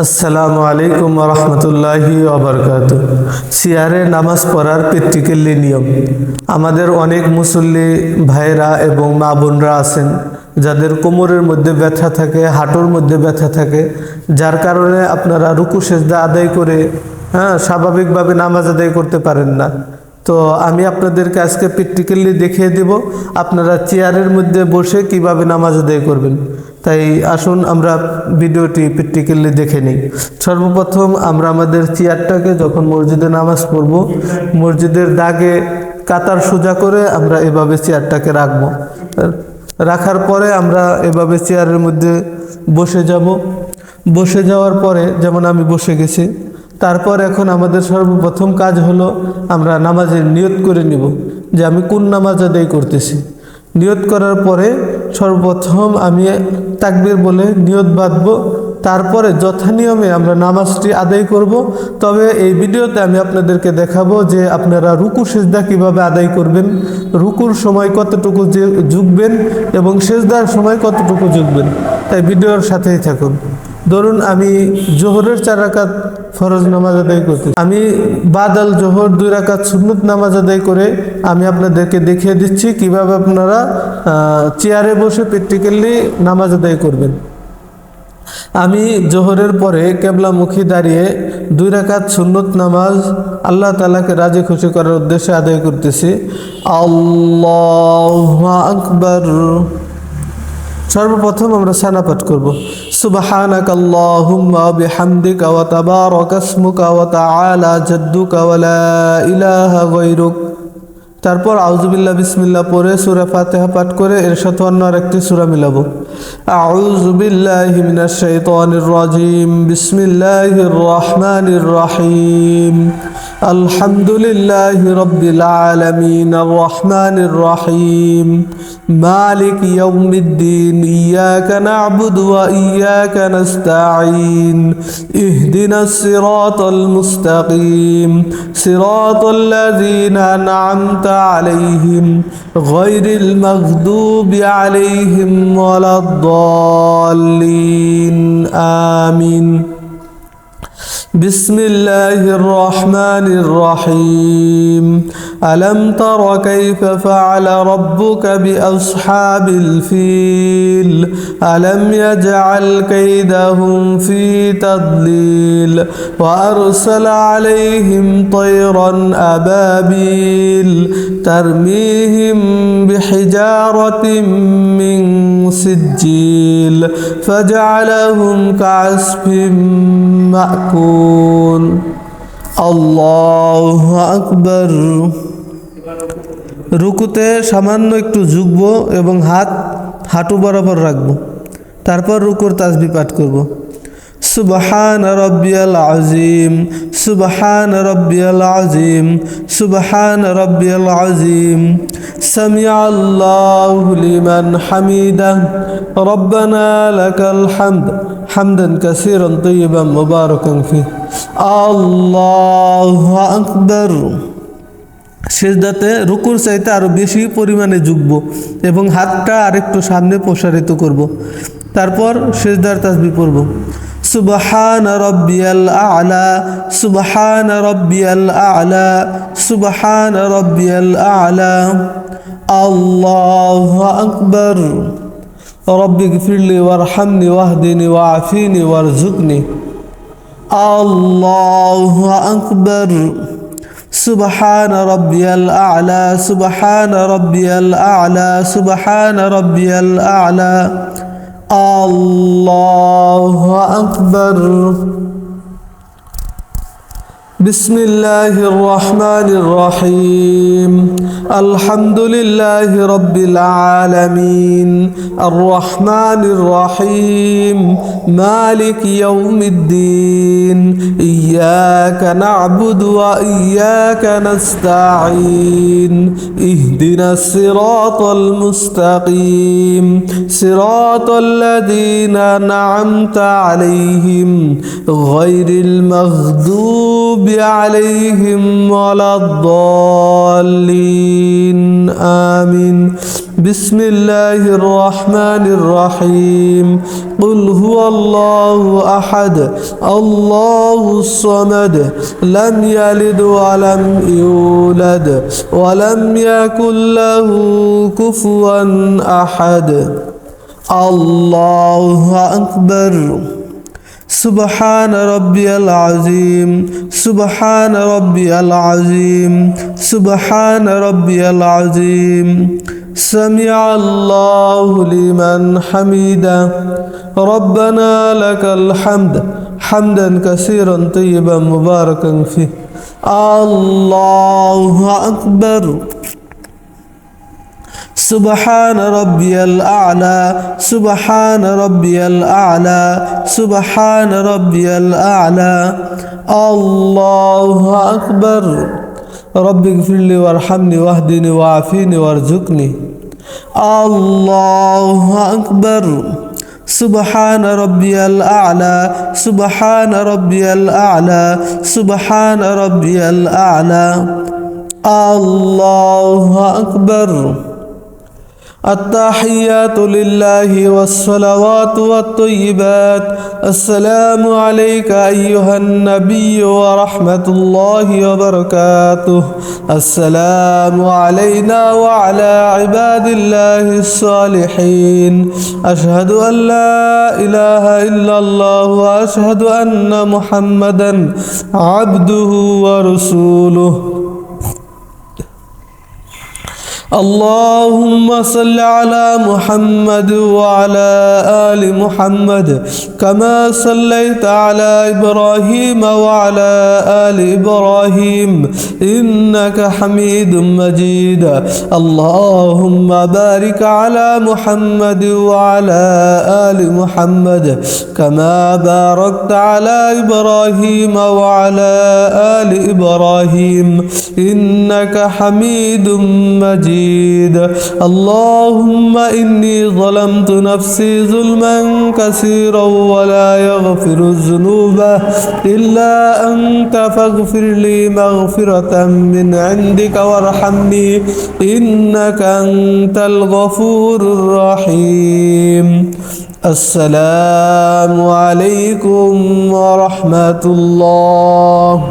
আসসালামু আলাইকুম ওয়া রাহমাতুল্লাহি ওয়া বারাকাতুহু। সিয়ারে নামাজ পড়ার প্র্যাকটিক্যালি নিয়ম। আমাদের অনেক মুসল্লি ভাইরা এবং মা বোনরা আছেন যাদের কোমরের মধ্যে ব্যথা থাকে, হাঁটুর মধ্যে ব্যথা থাকে, যার কারণে আপনারা রুকু সেজদা আদায় করে স্বাভাবিকভাবে নামাজ আদায় করতে পারেন না। তো আমি আপনাদেরকে আজকে প্র্যাকটিক্যালি দেখিয়ে দেব আপনারা চেয়ারের মধ্যে বসে কিভাবে নামাজ আদায় করবেন। তাই আসুন আমরা ভিডিওটি প্র্যাকটিক্যালি দেখে নিই। সর্বপ্রথম আমরা আমাদের চেয়ারটাকে যখন মসজিদে নামাজ পড়ব, মসজিদের দাগে কাতার সোজা করে আমরা এভাবে চেয়ারটাকে রাখবো। রাখার পরে আমরা এভাবে চেয়ারের মধ্যে বসে যাব। বসে যাওয়ার পরে যেমন আমি বসে গেছি, তারপর এখন আমাদের সর্বপ্রথম কাজ হলো আমরা নামাজের নিয়ত করে নিব যে আমি কোন নামাজ আদায় করতেছি। নিয়ত করার পরে সর্বপ্রথম আমি তাকবীর বলে নিয়ত বাঁধব, তারপরে যথানিয়মে আমরা নামাজটি আদায় করব। তবে এই ভিডিওতে আমি আপনাদেরকে দেখাবো যে আপনারা রুকু সেজদা কিভাবে আদায় করবেন, রুকুর সময় কতটুকু ঝুঁকবেন এবং সেজদার সময় কতটুকু ঝুঁকবেন। তাই ভিডিওর সাথেই থাকুন। ধরুন আমি জোহরের 4 রাকাত ফরজ নামাজ আদায় করতে, আমি বাদাল জোহর 2 রাকাত সুন্নত নামাজ আদায় করে আমি আপনাদেরকে দেখিয়ে দিচ্ছি কিভাবে আপনারা চেয়ারে বসে প্র্যাকটিক্যালি নামাজ আদায় করবেন। আমি জোহরের পরে কেবলামুখী দাঁড়িয়ে 2 রাকাত সুন্নত নামাজ আল্লাহ তাআলাকে রাজি খুশি করার উদ্দেশ্যে আদায় করতেছি। আল্লাহু আকবার। সর্বপ্রথম আমরা সানা পাঠ করব, সুবহানাকাল্লাহুম্মা ওয়া বিহামদিকা ওয়া তাবারাকা ইসমুকা ওয়া তাআলা জাদ্দুকা ওয়া লা ইলাহা গায়রুক। তারপর আউযুবিল্লাহ বিসমিল্লাহ পড়ে সূরা ফাতিহা পাঠ করে এর সাথে অন্য আরেকটি সূরা মিলাবো। আউযু বিল্লাহি মিনাশ শাইতানির রাজিম, বিসমিল্লাহির রহমানির রহিম, আলহামদুলিল্লাহি রাব্বিল আলামিন, আর রহমানির রহিম, মালিক ইয়াউমিদ্দিন, ইয়াকা না'বুদু ওয়া ইয়াকা নাস্তাঈন, ইহদিনাস সিরাতাল মুস্তাকিম, সিরাতাল লাযীনা আন'আমতা আলাইহিম গায়রিল মাগদুবি আলাইহিম ওয়ালাদ-দাল্লিন, আমিন। বিসমিল্লাহির রহমানির রহিম, আলম তারা কাইফা ফাআলা রাব্বুকা বিআসহাবিল ফিল, আলম ইয়াজআল কাইদাহুম ফি তাদলিল, ওয়া আরসালা আলাইহিম তায়রান আবাবিল তারমিহিম বিহিজারাতিন মিন সিজ্জিল ফাজআলাহুম কা'আসফিন মাকুল। আল্লাহু আকবার। রুকুতে সামান্য একটু ঝুঁকবো এবং হাঁটু বরাবর রাখবো। তারপর রুকুর তাসবিহ পাঠ করব, সুবহান রাব্বিয়াল আযীম, সুবহান রাব্বিয়াল আযীম, সুবহান রাব্বিয়াল আযীম, সামিআল্লাহু লিমান হামিদাহ, রব্বানা লাকাল হামদ, হামদান কাসীরান তাইয়িবান মুবারাকান ফিহি। আল্লাহু আকবার। সেজদাতে রুকুর চাইতে আরো বেশি পরিমাণে ঝুঁকব এবং হাতটা আরেকটু সামনে প্রসারিত করব। তারপর সেজদার তাসবিহ পড়ব, সুবহান রাব্বিয়াল আ'লা, সুবহান রাব্বিয়াল আ'লা, সুবহান রাব্বিয়াল আ'লা। আল্লাহু আকবার। রব্বিগফিরলি ওয়ারহামনি ওয়াহদিনি ওয়াআফিনি ওয়ারযুকনি। আল্লাহু আকবার। সুবহান রাব্বিয়াল আ'লা, সুবহান রাব্বিয়াল আ'লা, সুবহান রাব্বিয়াল আ'লা। আল্লাহু আকবার। বিসমিল্লাহির রহমানির রহিম, আলহামদুলিল্লাহি রাব্বিল আলামিন, আর রহমানির রহিম, মালিক ইয়াউমিদ্দিন, ইয়াকা না'বুদু ওয়া ইয়াকা নাস্তাঈন, ইহদিনাস সিরাতাল মুস্তাকিম, সিরাতাল লাযীনা আন'আমতা আলাইহিম গায়রিল মাগদুবি عليهم ولا الضالين آمين بسم الله الرحمن الرحيم قل هو الله أحد الله الصمد لم يلد ولم يولد ولم يكن له كفوا أحد الله أكبر سبحان ربي العظيم سبحان ربي العظيم سبحان ربي العظيم سمع الله لمن حمده ربنا لك الحمد حمدا كثيرا طيبا مباركا فيه الله أكبر سبحان ربي الأعلى سبحان ربي الأعلى سبحان ربي الأعلى الله أكبر رب اغفر لي وارحمني واهدني وعافيني وارزقني الله أكبر سبحان ربي الأعلى سبحان ربي الأعلى سبحان ربي الأعلى الله أكبر التحيات لله والصلوات والطيبات السلام عليك أيها النبي ورحمة الله وبركاته السلام علينا وعلى عباد الله الصالحين أشهد أن لا إله إلا الله وأشهد أن محمدا عبده ورسوله اللهم صل على محمد وعلى آل محمد كما صليت على إبراهيم وعلى آل إبراهيم إنك حميد مجيد اللهم بارك على محمد وعلى آل محمد كما باركت على إبراهيم وعلى آل إبراهيم إنك حميد مجيد اللهم إني ظلمت نفسي ظلما كثيرا ولا يغفر الذنوب إلا أنت فاغفر لي مغفرة من عندك وارحمني إنك أنت الغفور الرحيم السلام عليكم ورحمة الله